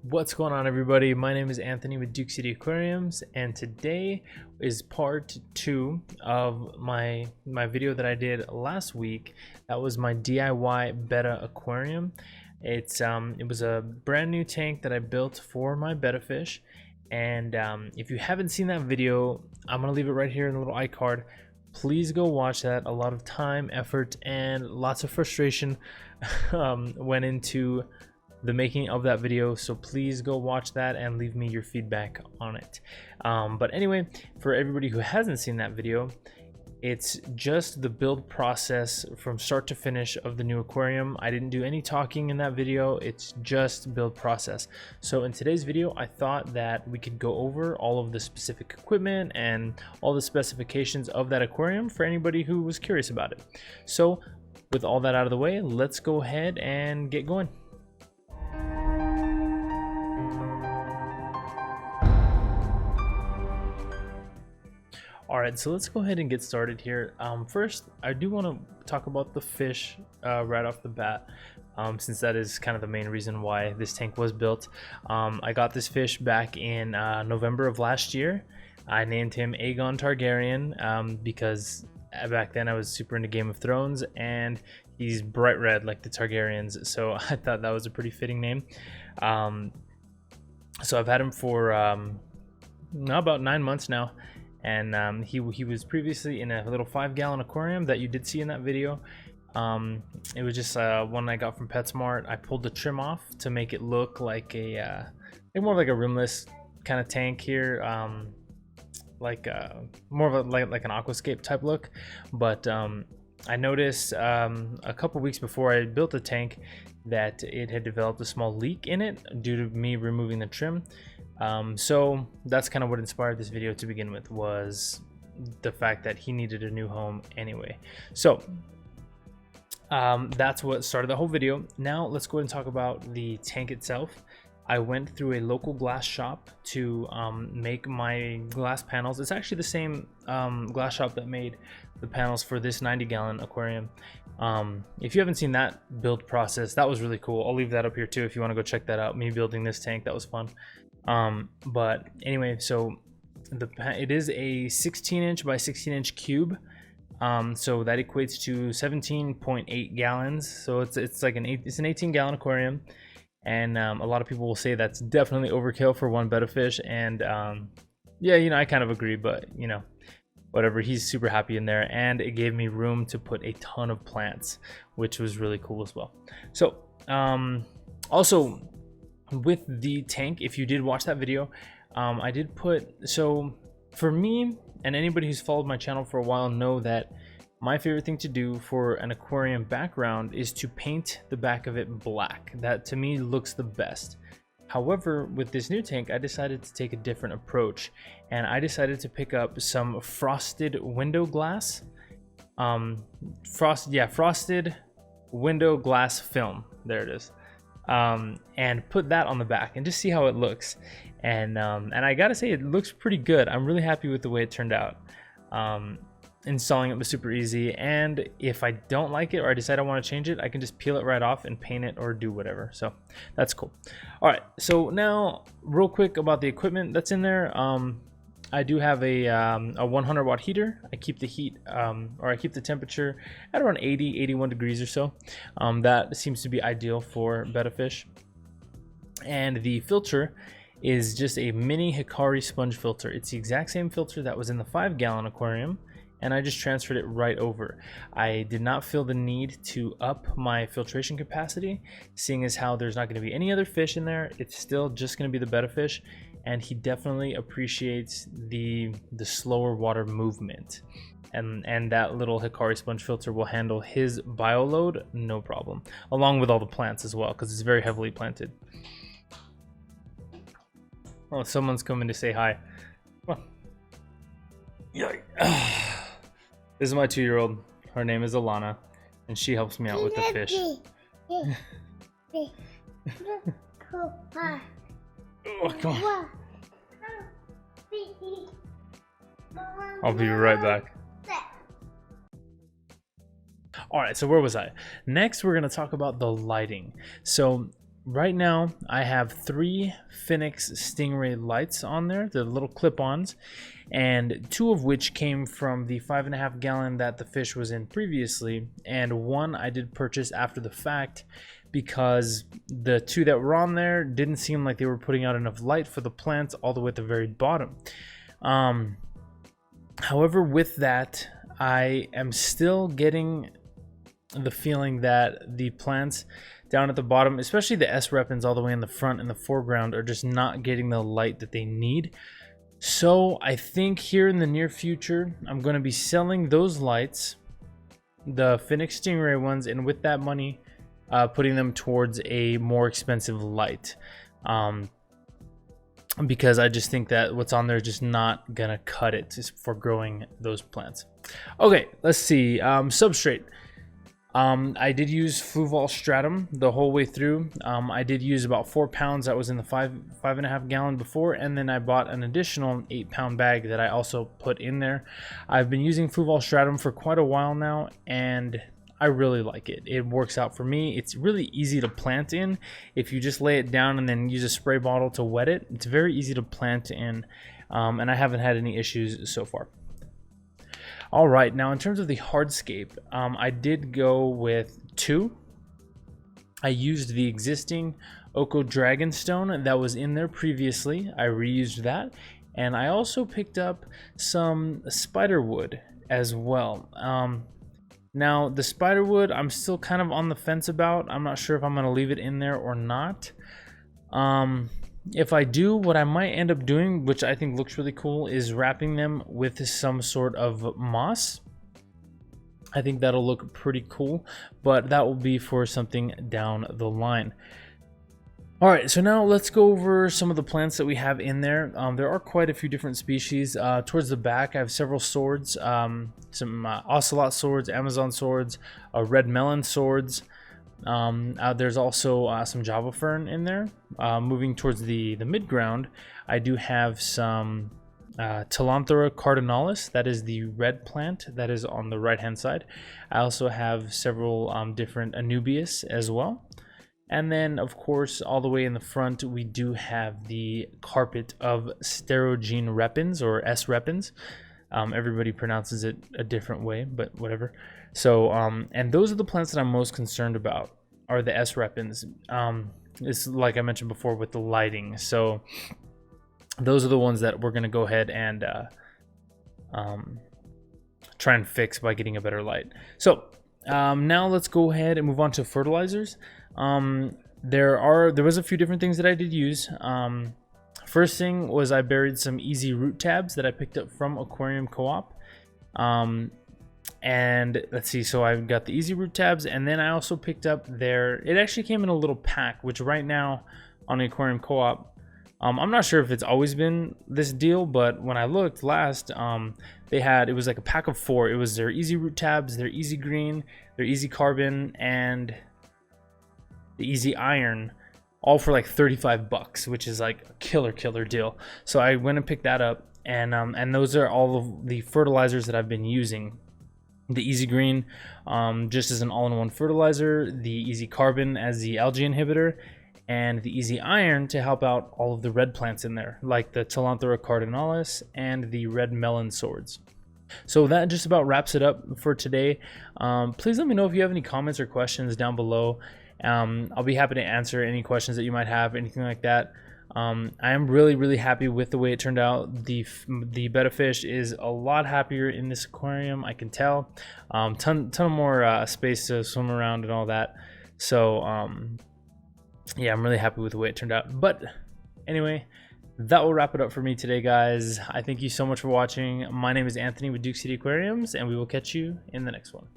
What's going on, everybody? My name is Anthony with Duke City Aquariums, and today is part 2 of my video that I did last week. That was my DIY Betta aquarium. It was a brand new tank that I built for my betta fish, and if you haven't seen that video, I'm gonna leave it right here in the little iCard. Please go watch that. A lot of time, effort, and lots of frustration went into the making of that video, so please go watch that and leave me your feedback on it. But anyway, for everybody who hasn't seen that video, it's just the build process from start to finish of the new aquarium. I didn't do any talking in that video, it's just build process. So in today's video, I thought that we could go over all of the specific equipment and all the specifications of that aquarium for anybody who was curious about it. So with all that out of the way, let's go ahead and get going. Alright, so let's go ahead and get started here. First, I do want to talk about the fish right off the bat, since that is kind of the main reason why this tank was built. I got this fish back in November of last year. I named him Aegon Targaryen because back then I was super into Game of Thrones, and he's bright red like the Targaryens, so I thought that was a pretty fitting name. So I've had him for about 9 months now. And he was previously in a little 5-gallon aquarium that you did see in that video. It was just one I got from PetSmart. I pulled the trim off to make it look like more like a rimless kind of tank here, more of like an aquascape type look. But I noticed a couple weeks before I built the tank that it had developed a small leak in it due to me removing the trim. So that's kind of what inspired this video to begin with, was the fact that he needed a new home anyway. So that's what started the whole video. Now let's go ahead and talk about the tank itself. I went through a local glass shop to make my glass panels. It's actually the same glass shop that made the panels for this 90-gallon aquarium. If you haven't seen that build process, that was really cool. I'll leave that up here too if you want to go check that out. Me building this tank, that was fun. But anyway, so it is a 16-inch by 16-inch cube. So that equates to 17.8 gallons. So it's like an 18-gallon aquarium, and a lot of people will say that's definitely overkill for one betta fish. And yeah, you know, I kind of agree, but you know, whatever. He's super happy in there, and it gave me room to put a ton of plants, which was really cool as well. So also, with the tank, if you did watch that video, I did put, so for me, and anybody who's followed my channel for a while know that my favorite thing to do for an aquarium background is to paint the back of it black. That to me looks the best. However, with this new tank, I decided to take a different approach, and I decided to pick up some frosted window glass, frosted window glass film. There it is. And put that on the back and just see how it looks. And I gotta say, it looks pretty good. I'm really happy with the way it turned out. Installing it was super easy, and if I don't like it or I decide I want to change it, I can just peel it right off and paint it or do whatever. So that's cool. All right, so now real quick about the equipment that's in there. I do have a 100-watt heater. I keep the heat, or I keep the temperature at around 81 degrees or so. That seems to be ideal for betta fish. And the filter is just a mini Hikari sponge filter. It's the exact same filter that was in the 5-gallon aquarium, and I just transferred it right over. I did not feel the need to up my filtration capacity, seeing as how there's not going to be any other fish in there. It's still just going to be the betta fish, and he definitely appreciates the slower water movement, and that little Hikari sponge filter will handle his bio load no problem, along with all the plants as well, because it's very heavily planted. Oh, someone's coming to say hi. Well, this is my 2-year-old. Her name is Alana, and she helps me out with the fish. Oh, come on. I'll be right back. All right, so where was I? Next, we're going to talk about the lighting. So right now I have 3 Phoenix Stingray lights on there, the little clip-ons, and 2 of which came from the 5.5 gallon that the fish was in previously, and 1 I did purchase after the fact because the 2 that were on there didn't seem like they were putting out enough light for the plants all the way at the very bottom. However, with that, I am still getting the feeling that the plants down at the bottom, especially the S repens all the way in the front and the foreground, are just not getting the light that they need. So I think here in the near future, I'm going to be selling those lights, the Phoenix Stingray ones, and with that money, putting them towards a more expensive light. Because I just think that what's on there is just not gonna cut it for growing those plants. Okay, let's see. Substrate. I did use Fluval Stratum the whole way through. I did use about 4 pounds that was in the 5.5 gallon before, and then I bought an additional 8-pound bag that I also put in there. I've been using Fluval Stratum for quite a while now, and I really like it. It works out for me. It's really easy to plant in. If you just lay it down and then use a spray bottle to wet it, it's very easy to plant in, and I haven't had any issues so far. All right, now in terms of the hardscape, I did go with 2. I used the existing Oko Dragonstone that was in there previously. I reused that, and I also picked up some spiderwood as well. Now, the spiderwood, I'm still kind of on the fence about. I'm not sure if I'm going to leave it in there or not. If I do, what I might end up doing, which I think looks really cool, is wrapping them with some sort of moss. I think that'll look pretty cool, but that will be for something down the line. All right, so now let's go over some of the plants that we have in there. There are quite a few different species. Towards the back, I have several swords, some ocelot swords, Amazon swords, red melon swords. There's also some Java fern in there. Moving towards the mid-ground, I do have some Tillanthera cardinalis. That is the red plant that is on the right-hand side. I also have several different Anubias as well. And then, of course, all the way in the front, we do have the carpet of Sterogene repens, or S repens. Everybody pronounces it a different way, but whatever. So, and those are the plants that I'm most concerned about, are the S repens. It's like I mentioned before with the lighting. So those are the ones that we're going to go ahead and try and fix by getting a better light. So now let's go ahead and move on to fertilizers. There was a few different things that I did use. First thing was I buried some easy root tabs that I picked up from Aquarium Co-op. And let's see, so I've got the easy root tabs, and then I also picked up it actually came in a little pack, which right now on the Aquarium Co-op, I'm not sure if it's always been this deal, but when I looked last, it was like a pack of 4. It was their easy root tabs, their easy green, their easy carbon, and the easy iron, all for like 35 bucks, which is like a killer deal. So I went and picked that up, and those are all of the fertilizers that I've been using. The easy green just as an all-in-one fertilizer, the easy carbon as the algae inhibitor, and the easy iron to help out all of the red plants in there, like the Tillanthera cardinalis and the red melon swords. So that just about wraps it up for today. Please let me know if you have any comments or questions down below. I'll be happy to answer any questions that you might have, anything like that. I am really happy with the way it turned out. The Betta fish is a lot happier in this aquarium, I can tell. Ton more space to swim around and all that. So yeah, I'm really happy with the way it turned out. But anyway, that will wrap it up for me today, guys. I thank you so much for watching. My name is Anthony with Duke City Aquariums, and we will catch you in the next one.